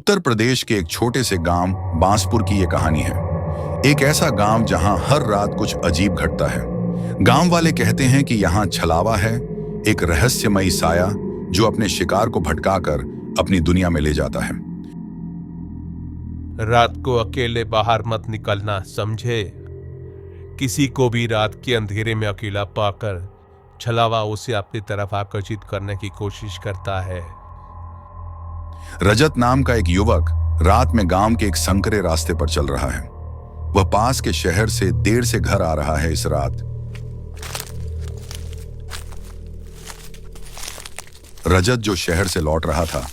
उत्तर प्रदेश के एक छोटे से गांव बांसपुर की ये कहानी है। एक ऐसा गांव जहां हर रात कुछ अजीब घटता है। गांव वाले कहते हैं कि यहाँ छलावा है, एक रहस्यमयी साया जो अपने शिकार को भटकाकर अपनी दुनिया में ले जाता है। रात को अकेले बाहर मत निकलना, समझे? किसी को भी रात के अंधेरे में अकेला पाकर छलावा उसे अपनी तरफ आकर्षित करने की कोशिश करता है। रजत नाम का एक युवक रात में गांव के एक संकरे रास्ते पर चल रहा है। वह पास के शहर से देर से घर आ रहा है। इस रात रजत जो शहर से लौट रहा था,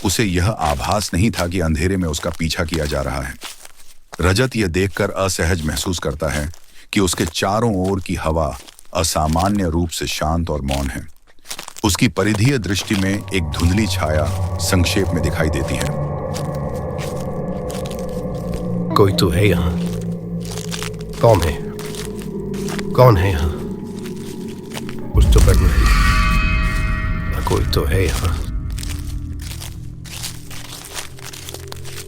उसे यह आभास नहीं था कि अंधेरे में उसका पीछा किया जा रहा है। रजत यह देखकर असहज महसूस करता है कि उसके चारों ओर की हवा असामान्य रूप से शांत और मौन है। उसकी परिधीय दृष्टि में एक धुंधली छाया संक्षेप में दिखाई देती है। कोई तो है यहाँ। कौन है? कौन है यहाँ? कुछ तो करना है। कोई तो है यहाँ।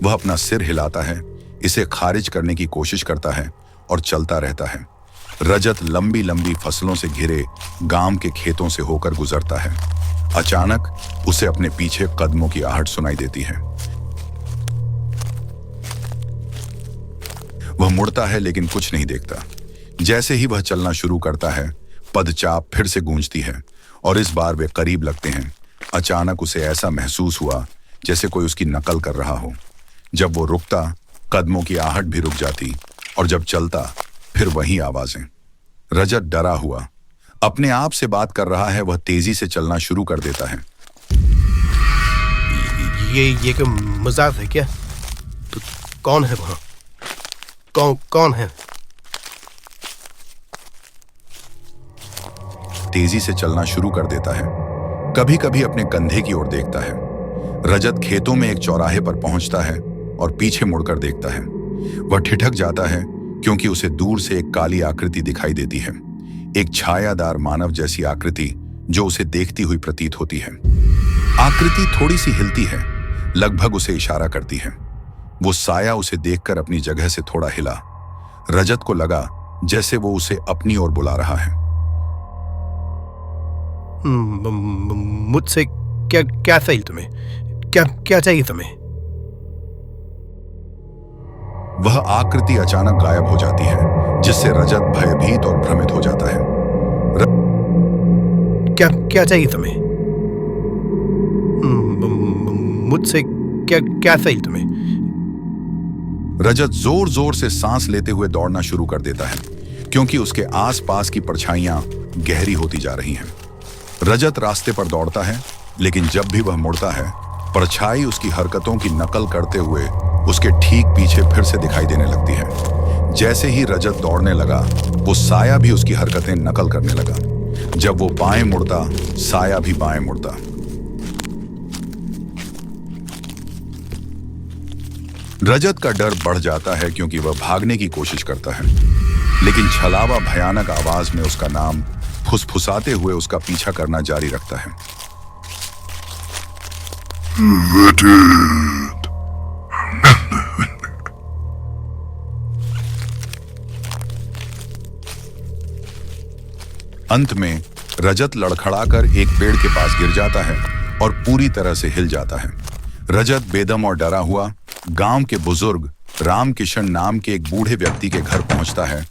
वह अपना सिर हिलाता है, इसे खारिज करने की कोशिश करता है और चलता रहता है। रजत लंबी लंबी फसलों से घिरे गांव के खेतों से होकर गुजरता है। अचानक उसे अपने पीछे कदमों की आहट सुनाई देती है। वह मुड़ता है लेकिन कुछ नहीं देखता। जैसे ही वह चलना शुरू करता है, पदचाप फिर से गूंजती है और इस बार वे करीब लगते हैं। अचानक उसे ऐसा महसूस हुआ जैसे कोई उसकी नकल कर रहा हो। जब वो रुकता, कदमों की आहट भी रुक जाती और जब चलता, फिर वही आवाजें। रजत डरा हुआ अपने आप से बात कर रहा है। वह तेजी से चलना शुरू कर देता है। ये क्या मजाक है क्या? तो कौन है वहां? कौन है? तेजी से चलना शुरू कर देता है। कभी कभी अपने कंधे की ओर देखता है। रजत खेतों में एक चौराहे पर पहुंचता है और पीछे मुड़कर देखता है। वह ठिठक जाता है क्योंकि उसे दूर से एक काली आकृति दिखाई देती है, एक छायादार मानव जैसी आकृति जो उसे देखती हुई प्रतीत होती है। आकृति थोड़ी सी हिलती है, लगभग उसे इशारा करती है। वो साया उसे देखकर अपनी जगह से थोड़ा हिला। रजत को लगा जैसे वो उसे अपनी ओर बुला रहा है। मुझसे क्या चाहिए तुम्हें? क्या चाहिए तुम्हें? वह आकृति अचानक गायब हो जाती है, जिससे रजत भयभीत और भ्रमित हो जाता है। क्या चाहिए तुम्हें? मुझसे क्या चाहिए तुम्हें? रजत जोर जोर से सांस लेते हुए दौड़ना शुरू कर देता है, क्योंकि उसके आसपास की परछाइयां गहरी होती जा रही हैं। रजत रास्ते पर दौड़ता है, लेकिन जब भी वह मुड़ता है, परछाई उसकी हरकतों की नकल करते हुए उसके ठीक पीछे फिर से दिखाई देने लगती है। जैसे ही रजत दौड़ने लगा, वो साया भी उसकी हरकतें नकल करने लगा। जब वो बाएं मुड़ता, साया भी बाएं मुड़ता। रजत का डर बढ़ जाता है क्योंकि वह भागने की कोशिश करता है, लेकिन छलावा भयानक आवाज में उसका नाम फुसफुसाते हुए उसका पीछा करना जारी रखता है। अंत में रजत लड़खड़ाकर एक पेड़ के पास गिर जाता है और पूरी तरह से हिल जाता है। रजत बेदम और डरा हुआ गांव के बुजुर्ग रामकिशन नाम के एक बूढ़े व्यक्ति के घर पहुंचता है।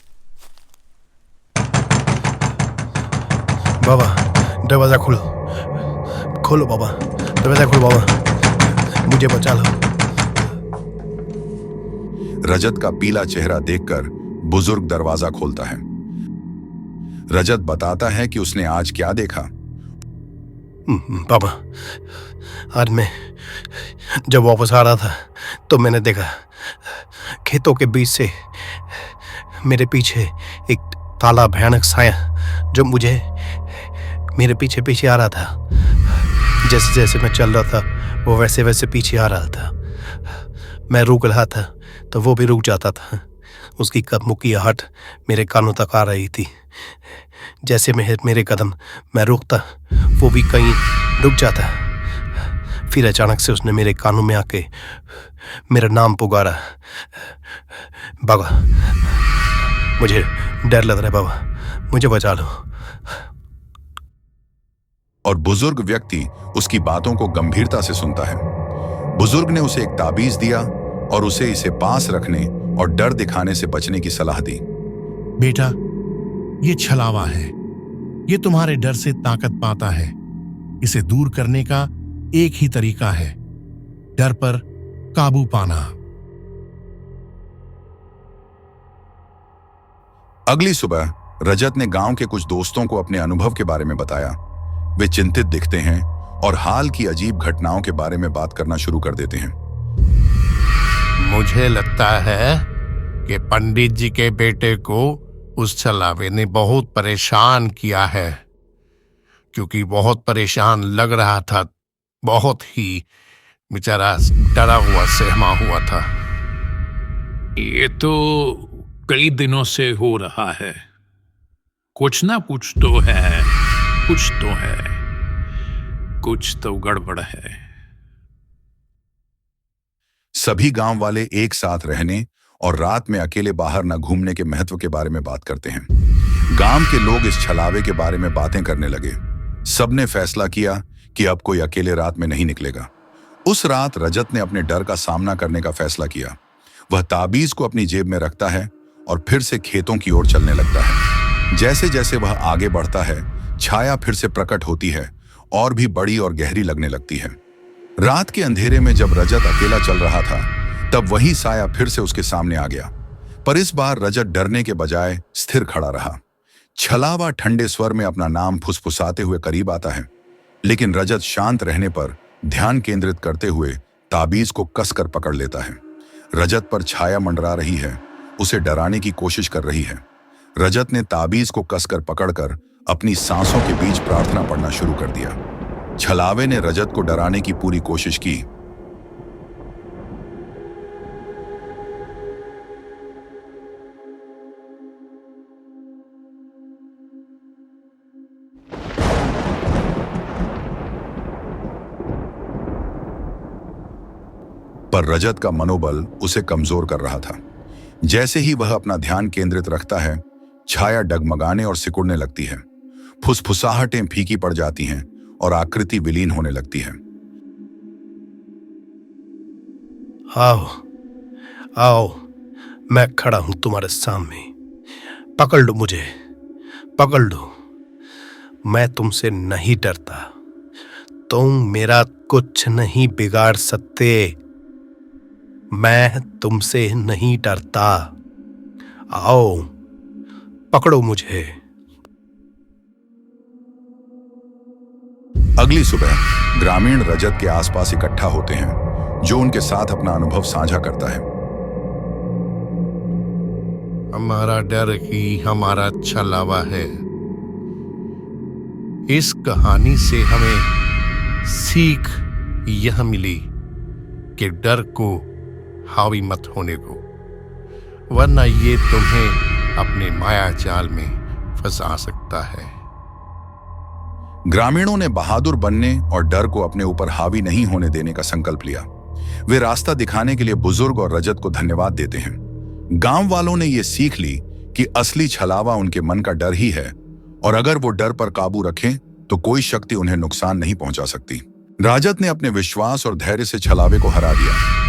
बाबा, दरवाजा खोलो बाबा, दरवाजा खोलो बाबा, मुझे बचा लो। रजत का पीला चेहरा देखकर बुजुर्ग दरवाजा खोलता है। रजत बताता है कि उसने आज क्या देखा। बाबा, आज मैं जब वापस आ रहा था तो मैंने देखा खेतों के बीच से मेरे पीछे एक काला भयानक साया जो मुझे मेरे पीछे पीछे आ रहा था। जैसे जैसे मैं चल रहा था वो वैसे वैसे पीछे आ रहा था। मैं रुक रहा था तो वो भी रुक जाता था। उसकी कदमों की आहट मेरे कानों तक आ रही थी। जैसे मेरे कदम मैं रुकता वो भी कहीं रुक जाता। फिर अचानक से उसने मेरे कानों में आके मेरा नाम पुकारा। बाबा, मुझे डर लग रहा है बाबा, मुझे बचा लो। और बुजुर्ग व्यक्ति उसकी बातों को गंभीरता से सुनता है। बुजुर्ग ने उसे एक ताबीज दिया और उसे इसे पास रखने और डर दिखाने से बचने की सलाह दी। बेटा, ये छलावा है, ये तुम्हारे डर से ताकत पाता है। इसे दूर करने का एक ही तरीका है, डर पर काबू पाना। अगली सुबह रजत ने गांव के कुछ दोस्तों को अपने अनुभव के बारे में बताया। वे चिंतित दिखते हैं और हाल की अजीब घटनाओं के बारे में बात करना शुरू कर देते हैं। मुझे लगता है कि पंडित जी के बेटे को उस छलावे ने बहुत परेशान किया है, क्योंकि बहुत परेशान लग रहा था, बहुत ही बेचारा डरा हुआ सहमा हुआ था। ये तो कई दिनों से हो रहा है, कुछ ना कुछ तो है, कुछ तो है, कुछ तो गड़बड़ है। सभी गांव वाले एक साथ रहने और रात में अकेले बाहर न घूमने के महत्व के बारे में बात करते हैं। गांव के लोग इस छलावे के बारे में बातें करने लगे। सबने फैसला किया कि अब कोई अकेले रात में नहीं निकलेगा। उस रात रजत ने अपने डर का सामना करने का फैसला किया। वह ताबीज को अपनी जेब में रखता है और फिर से खेतों की ओर चलने लगता है। जैसे जैसे वह आगे बढ़ता है, छाया फिर से प्रकट होती है और भी बड़ी और गहरी लगने लगती है। रात के अंधेरे में जब रजत अकेला चल रहा था, तब वही साया फिर से उसके सामने आ गया। पर इस बार रजत डरने के बजाय स्थिर खड़ा रहा। छलावा ठंडे स्वर में अपना नाम फुसफुसाते हुए करीब आता है, लेकिन रजत शांत रहने पर ध्यान केंद्रित करते हुए ताबीज को कसकर पकड़ लेता है। रजत पर छाया मंडरा रही है, उसे डराने की कोशिश कर रही है। रजत ने ताबीज को कसकर पकड़कर अपनी सांसों के बीच प्रार्थना पढ़ना शुरू कर दिया। छलावे ने रजत को डराने की पूरी कोशिश की। पर रजत का मनोबल उसे कमजोर कर रहा था। जैसे ही वह अपना ध्यान केंद्रित रखता है, छाया डगमगाने और सिकुड़ने लगती है। फुसफुसाहटें फीकी पड़ जाती हैं और आकृति विलीन होने लगती है। आओ आओ, मैं खड़ा हूं तुम्हारे सामने, पकड़ लो मुझे, पकड़ लो। मैं तुमसे नहीं डरता, तुम मेरा कुछ नहीं बिगाड़ सकते। मैं तुमसे नहीं डरता, आओ पकड़ो मुझे। अगली सुबह ग्रामीण रजत के आसपास इकट्ठा होते हैं, जो उनके साथ अपना अनुभव साझा करता है। हमारा डर ही हमारा छलावा है। इस कहानी से हमें सीख यह मिली कि डर को हावी मत होने को, वरना ये तुम्हें अपने माया जाल में फंसा सकता है। ग्रामीणों ने बहादुर बनने और डर को अपने ऊपर हावी नहीं होने देने का संकल्प लिया। वे रास्ता दिखाने के लिए बुजुर्ग और रजत को धन्यवाद देते हैं। गांव वालों ने यह सीख ली कि असली छलावा उनके मन का डर ही है, और अगर वो डर पर काबू रखें तो कोई शक्ति उन्हें नुकसान नहीं पहुंचा सकती। रजत ने अपने विश्वास और धैर्य से छलावे को हरा दिया।